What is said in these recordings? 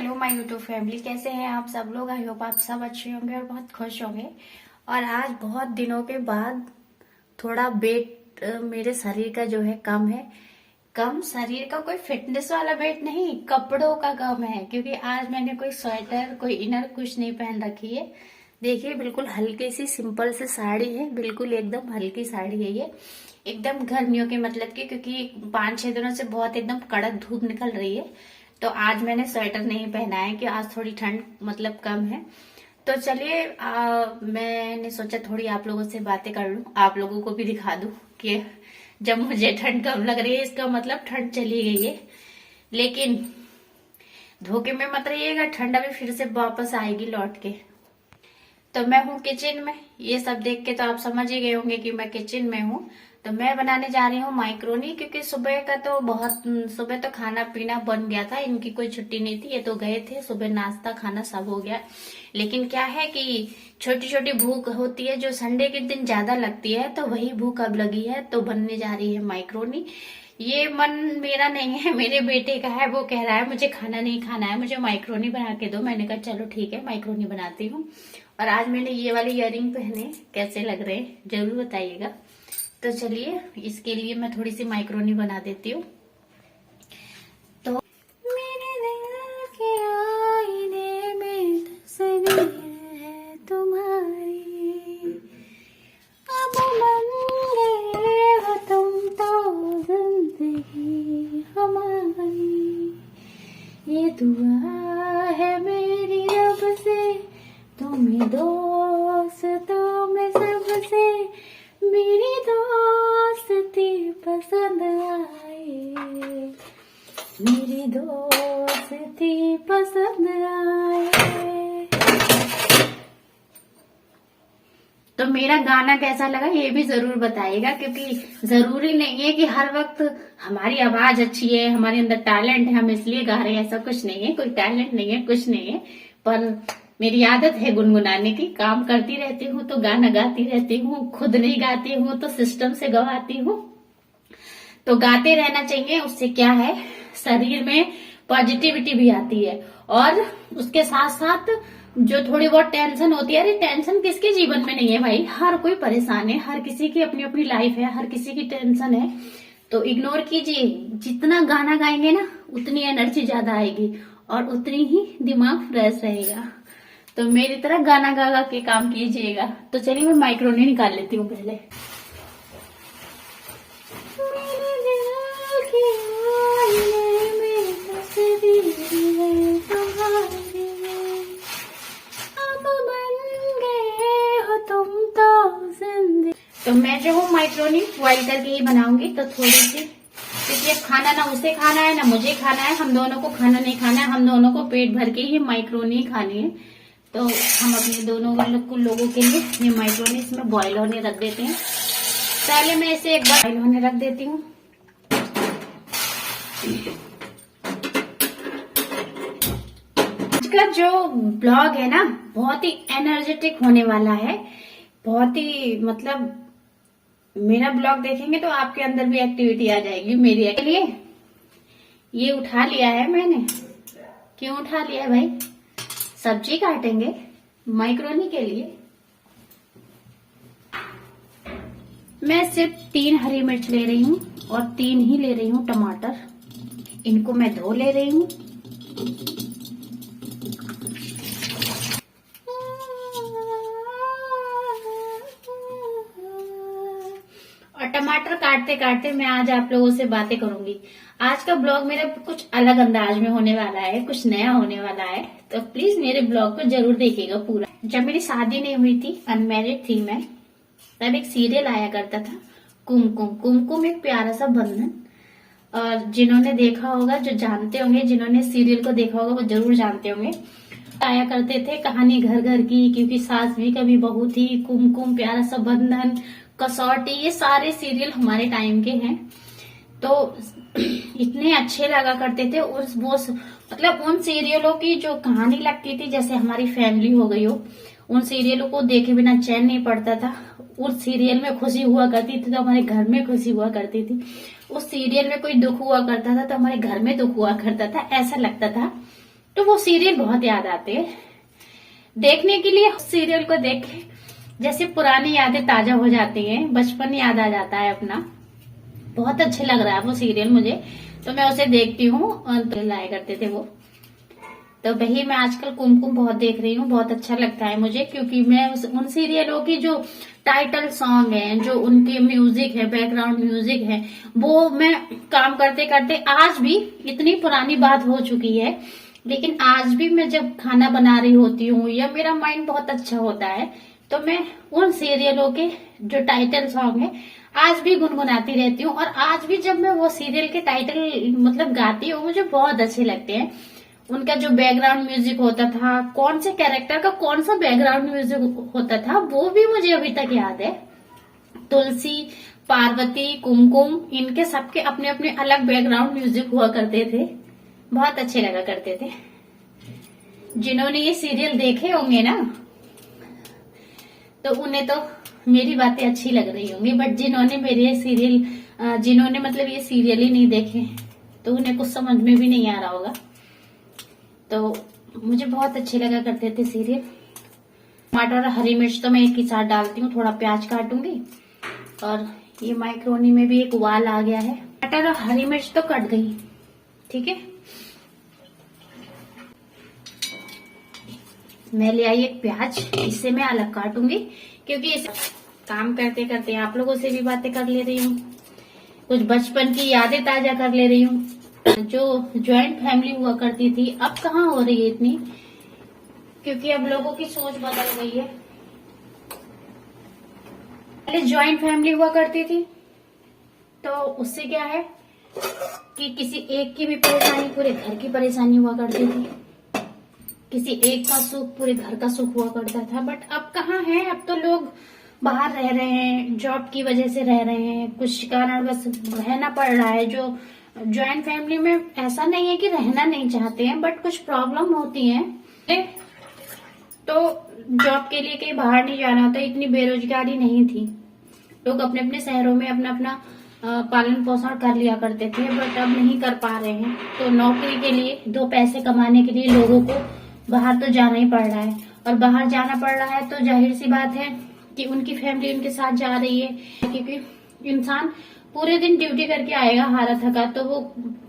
Hello my YouTube family, कैसे हैं आप सब लोग। आई होप आप सब अच्छे होंगे और बहुत खुश होंगे। और आज बहुत दिनों के बाद थोड़ा वेट मेरे शरीर का जो है कम है। कम शरीर का, कोई फिटनेस वाला वेट नहीं, कपड़ों का कम है। क्योंकि आज मैंने कोई स्वेटर, कोई इनर कुछ नहीं पहन रखी है। देखिए, बिल्कुल हल्की सी सिंपल सी साड़ी है, बिल्कुल एकदम हल्की साड़ी है ये, एकदम गर्मियों के मतलब की। क्योंकि 5-6 दिनों से बहुत एकदम कड़क धूप निकल रही है, तो आज मैंने स्वेटर नहीं पहना है कि आज थोड़ी ठंड मतलब कम है। तो चलिए, मैंने सोचा थोड़ी आप लोगों से बातें कर लूं, आप लोगों को भी दिखा दूं कि जब मुझे ठंड कम लग रही है इसका मतलब ठंड चली गई है। लेकिन धोखे में मत रहिएगा, ठंड अभी फिर से वापस आएगी लौट के। तो मैं हूँ किचन में, ये सब देख के तो आप समझ ही गए होंगे कि मैं किचन में हूँ। तो मैं बनाने जा रही हूँ माइक्रोनी। क्योंकि सुबह तो खाना पीना बन गया था, इनकी कोई छुट्टी नहीं थी, ये तो गए थे, सुबह नाश्ता खाना सब हो गया। लेकिन क्या है कि छोटी छोटी भूख होती है जो संडे के दिन ज्यादा लगती है, तो वही भूख अब लगी है, तो बनने जा रही है माइक्रोनी। ये मन मेरा नहीं है, मेरे बेटे का है। वो कह रहा है मुझे खाना नहीं खाना है, मुझे माइक्रोनी बना के दो। मैंने कहा चलो ठीक है, माइक्रोनी बनाती हूँ। और आज मैंने ये वाले इयररिंग पहने, कैसे लग रहे हैं जरूर बताइएगा। तो चलिए, इसके लिए मैं थोड़ी सी माइक्रोनी बना देती हूँ। तो मेरे दिल के आईने में तस्वीर है तुम्हारी, अब बन गए हो तुम तो जिंदगी हमारी। ये दुआ है मेरी रब से, तुम्हें दोस्तों में सबसे मेरी दोस्ती पसंद आए, मेरी दोस्ती पसंद आए। तो मेरा गाना कैसा लगा ये भी जरूर बताइएगा। क्योंकि जरूरी नहीं है कि हर वक्त हमारी आवाज अच्छी है, हमारे अंदर टैलेंट है, हम इसलिए गा रहे हैं, ऐसा कुछ नहीं है। कोई टैलेंट नहीं है, कुछ नहीं है, पर मेरी आदत है गुनगुनाने की। काम करती रहती हूँ तो गाना गाती रहती हूँ, खुद नहीं गाती हूँ तो सिस्टम से गवाती हूँ। तो गाते रहना चाहिए, उससे क्या है, शरीर में पॉजिटिविटी भी आती है। और उसके साथ साथ जो थोड़ी बहुत टेंशन होती है, अरे टेंशन किसके जीवन में नहीं है भाई, हर कोई परेशान है, हर किसी की अपनी अपनी लाइफ है, हर किसी की टेंशन है। तो इग्नोर कीजिए, जितना गाना गाएंगे ना उतनी एनर्जी ज्यादा आएगी और उतनी ही दिमाग फ्रेश रहेगा। तो मेरी तरह गाना गा गा के काम कीजिएगा। तो चलिए, मैं माइक्रोनी निकाल लेती हूँ पहले। मेरे दिल के आईने में तस्वीर है तुम्हारी, अब बन गए हो तुम तो जिंदगी। तो मैं जो हूँ माइक्रोनी बॉइल करके ही बनाऊंगी। तो थोड़ी सी, क्योंकि अब खाना ना उसे खाना है ना मुझे खाना है, हम दोनों को खाना नहीं खाना है, हम दोनों को पेट भर के ही माइक्रोनी खानी है। तो हम अपने दोनों लोगों के लिए ये माइक्रोनी इसमें बॉईल होने रख देते हैं। पहले मैं इसे एक बार बॉईल होने रख देती हूँ। आज का जो ब्लॉग है ना, बहुत ही एनर्जेटिक होने वाला है, बहुत ही मतलब मेरा ब्लॉग देखेंगे तो आपके अंदर भी एक्टिविटी आ जाएगी मेरी के लिए। ये उठा लिया है मैंने। क्यों उठा लिया है भाई, सब्जी काटेंगे माइक्रोनी के लिए। मैं सिर्फ 3 हरी मिर्च ले रही हूँ और 3 ही ले रही हूँ टमाटर। इनको मैं धो ले रही हूँ। और टमाटर काटते काटते मैं आज आप लोगों से बातें करूंगी। आज का ब्लॉग मेरा कुछ अलग अंदाज में होने वाला है, कुछ नया होने वाला है। तो प्लीज मेरे ब्लॉग को जरूर देखिएगा पूरा। जब मेरी शादी नहीं हुई थी, अनमैरिड थी मैं, तब एक सीरियल आया करता था, कुमकुम। कुमकुम एक प्यारा सा बंधन। और जिन्होंने देखा होगा, जो जानते होंगे, जिन्होंने सीरियल को देखा होगा वो जरूर जानते होंगे। आया करते थे कहानी घर घर की, क्योंकि सास भी कभी बहू थी, कुमकुम, प्यारा सा बंधन, कसौटी, ये सारे सीरियल हमारे टाइम के हैं। तो इतने अच्छे लगा करते थे। मतलब उन सीरियलों की जो कहानी लगती थी, जैसे हमारी फैमिली हो गई हो, उन सीरियलों को देखे बिना चैन नहीं पड़ता था। उस सीरियल में खुशी हुआ करती थी तो हमारे घर में खुशी हुआ करती थी। उस सीरियल में कोई दुख हुआ करता था तो हमारे घर में दुख हुआ करता था, ऐसा लगता था। तो वो सीरियल बहुत याद आते हैं देखने के लिए। सीरियल को देख के जैसे पुरानी यादें ताजा हो जाती हैं, बचपन याद आ जाता है अपना। बहुत अच्छा लग रहा है वो सीरियल मुझे, तो मैं उसे देखती हूँ। लाया करते थे वो, तो वही मैं आजकल कुमकुम बहुत देख रही हूँ। बहुत अच्छा लगता है मुझे, क्योंकि मैं उन सीरियलों की जो टाइटल सॉन्ग है, जो उनके म्यूजिक है, बैकग्राउंड म्यूजिक है, वो मैं काम करते करते आज भी, इतनी पुरानी बात हो चुकी है, लेकिन आज भी मैं जब खाना बना रही होती हूँ या मेरा माइंड बहुत अच्छा होता है, तो मैं उन सीरियलों के जो टाइटल सॉन्ग है आज भी गुनगुनाती रहती हूँ। और आज भी जब मैं वो सीरियल के टाइटल मतलब गाती हूँ, मुझे बहुत अच्छे लगते हैं। उनका जो बैकग्राउंड म्यूजिक होता था, कौन से कैरेक्टर का कौन सा बैकग्राउंड म्यूजिक होता था, वो भी मुझे अभी तक याद है। तुलसी, पार्वती, कुमकुम, इनके सबके अपने अपने अलग बैकग्राउंड म्यूजिक हुआ करते थे, बहुत अच्छे लगा करते थे। जिन्होंने ये सीरियल देखे होंगे ना, तो उन्हें तो मेरी बातें अच्छी लग रही होंगी, बट जिन्होंने मेरे सीरियल जिन्होंने मतलब ये सीरियल ही नहीं देखे, तो उन्हें कुछ समझ में भी नहीं आ रहा होगा। तो मुझे बहुत अच्छे लगा करते थे सीरियल। टमाटर और हरी मिर्च तो मैं एक ही साथ डालती हूँ, थोड़ा प्याज काटूंगी। और ये माइक्रोनी में भी एक उबाल आ गया है। टमाटर और हरी मिर्च तो कट गई, ठीक है। मैं ले आई एक प्याज, इससे मैं अलग काटूंगी, क्योंकि इसे काम करते करते आप लोगों से भी बातें कर ले रही हूँ, कुछ बचपन की यादें ताजा कर ले रही हूँ। जो ज्वाइंट फैमिली हुआ करती थी, अब कहाँ हो रही है इतनी, क्योंकि अब लोगों की सोच बदल गई है। पहले ज्वाइंट फैमिली हुआ करती थी, तो उससे क्या है कि किसी एक की भी परेशानी पूरे घर की परेशानी हुआ करती थी, किसी एक का सुख पूरे घर का सुख हुआ करता था। बट अब कहाँ है, अब तो लोग बाहर रह रहे हैं, जॉब की वजह से रह रहे हैं, कुछ कारण बस रहना पड़ रहा है। जो ज्वाइंट फैमिली में ऐसा नहीं है कि रहना नहीं चाहते हैं, बट कुछ प्रॉब्लम होती है, तो जॉब के लिए कहीं बाहर नहीं जाना होता। इतनी बेरोजगारी नहीं थी, लोग अपने अपने शहरों में अपना अपना पालन पोषण कर लिया करते थे, बट अब नहीं कर पा रहे हैं। तो नौकरी के लिए, दो पैसे कमाने के लिए लोगों को बाहर तो जाना ही पड़ रहा है। और बाहर जाना पड़ रहा है तो जाहिर सी बात है कि उनकी फैमिली उनके साथ जा रही है, क्योंकि इंसान पूरे दिन ड्यूटी करके आएगा हारा थका, तो वो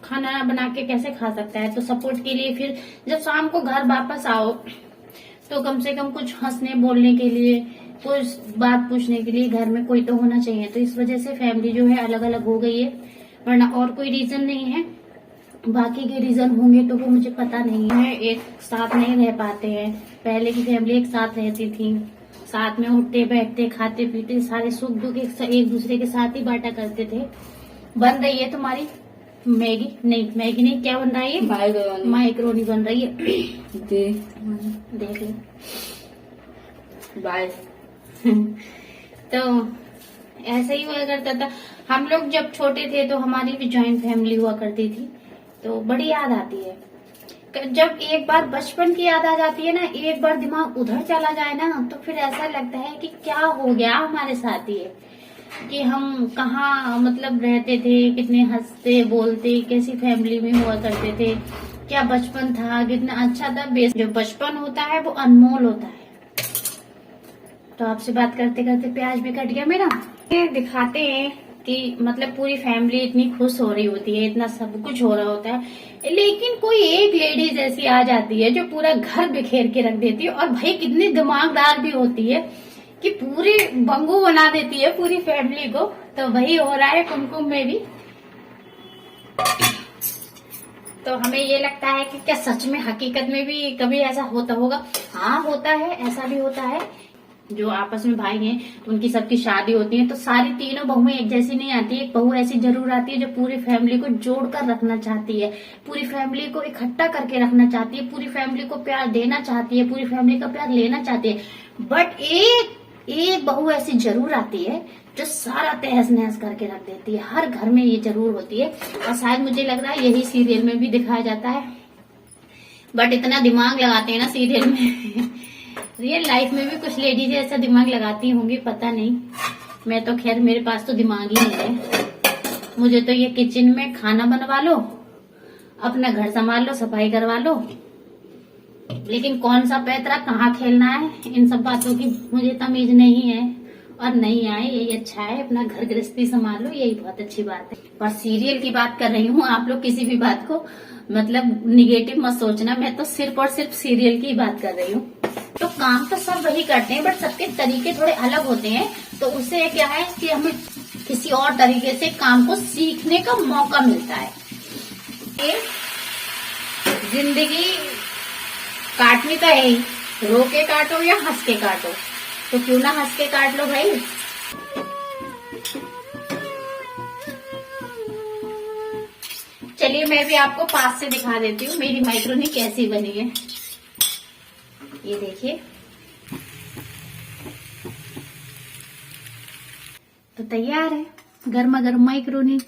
खाना बना के कैसे खा सकता है। तो सपोर्ट के लिए फिर जब शाम को घर वापस आओ, तो कम से कम कुछ हंसने बोलने के लिए, कुछ बात पूछने के लिए घर में कोई तो होना चाहिए। तो इस वजह से फैमिली जो है अलग अलग हो गई है, वरना और कोई रीजन नहीं है। बाकी के रीजन होंगे तो वो मुझे पता नहीं है। एक साथ नहीं रह पाते हैं। पहले की फैमिली एक साथ रहती थी, साथ में उठते बैठते खाते पीते सारे सुख दुख एक दूसरे के साथ ही बांटा करते थे। बन रही है तुम्हारी मैगी? नहीं, मैगी नहीं, क्या बन रहा है ये? माइक्रोनी बन रही है। देख लो, बाय। तो ऐसे ही हुआ करता था। हम लोग जब छोटे थे तो हमारी भी ज्वाइंट फैमिली हुआ करती थी, तो बड़ी याद आती है। जब एक बार बचपन की याद आ जाती है ना, एक बार दिमाग उधर चला जाए ना, तो फिर ऐसा लगता है कि क्या हो गया हमारे साथ ये, कि हम कहाँ मतलब रहते थे, कितने हंसते बोलते, कैसी फैमिली में हुआ करते थे, क्या बचपन था, कितना अच्छा था। जो बचपन होता है वो अनमोल होता है। तो आपसे बात करते करते प्याज भी कट गया मेरा। ये दिखाते हैं कि मतलब पूरी फैमिली इतनी खुश हो रही होती है, इतना सब कुछ हो रहा होता है, लेकिन कोई एक लेडीज ऐसी आ जाती है जो पूरा घर बिखेर के रख देती है। और भाई कितनी दिमागदार भी होती है कि पूरी बंगू बना देती है पूरी फैमिली को। तो वही हो रहा है कुमकुम में भी। तो हमें ये लगता है कि क्या सच में हकीकत में भी कभी ऐसा होता होगा? हाँ होता है, ऐसा भी होता है। जो आपस में भाई हैं, उनकी सबकी शादी होती है, तो सारी तीनों बहुएं एक जैसी नहीं आती। एक बहू ऐसी जरूर आती है जो पूरी फैमिली को जोड़कर रखना चाहती है, पूरी फैमिली को इकट्ठा करके रखना चाहती है, पूरी फैमिली को प्यार देना चाहती है, पूरी फैमिली का प्यार लेना चाहती है। बट एक बहू ऐसी जरूर आती है जो सारा तहस नहस करके रख देती है। हर घर में ये जरूर होती है, और शायद मुझे लग रहा है यही सीरियल में भी दिखाया जाता है। बट इतना दिमाग लगाते हैं ना सीरियल में। रियल लाइफ में भी कुछ लेडीज ऐसा दिमाग लगाती होंगी, पता नहीं। मैं तो खैर, मेरे पास तो दिमाग ही नहीं है। मुझे तो ये किचन में खाना बनवा लो, अपना घर संभाल लो, सफाई करवा लो, लेकिन कौन सा पैतरा कहाँ खेलना है, इन सब बातों की मुझे तमीज नहीं है और नहीं आए, यही अच्छा है। अपना घर गृहस्थी संभालो, यही बहुत अच्छी बात है। और सीरियल की बात कर रही हूँ, आप लोग किसी भी बात को मतलब निगेटिव मत सोचना, मैं तो सिर्फ और सिर्फ सीरियल की बात कर रही हूँ। तो काम तो सब वही करते हैं, बट सबके तरीके थोड़े अलग होते हैं। तो उससे क्या है कि हमें किसी और तरीके से काम को सीखने का मौका मिलता है। ये जिंदगी काटनी तो है ही, रो के काटो या हंस के काटो, तो क्यों ना हंस के काट लो भाई। चलिए मैं भी आपको पास से दिखा देती हूँ मेरी मैक्रोनी कैसी बनी है। ये देखिए, तो तैयार है गर्मा गर्म मैक्रोनी।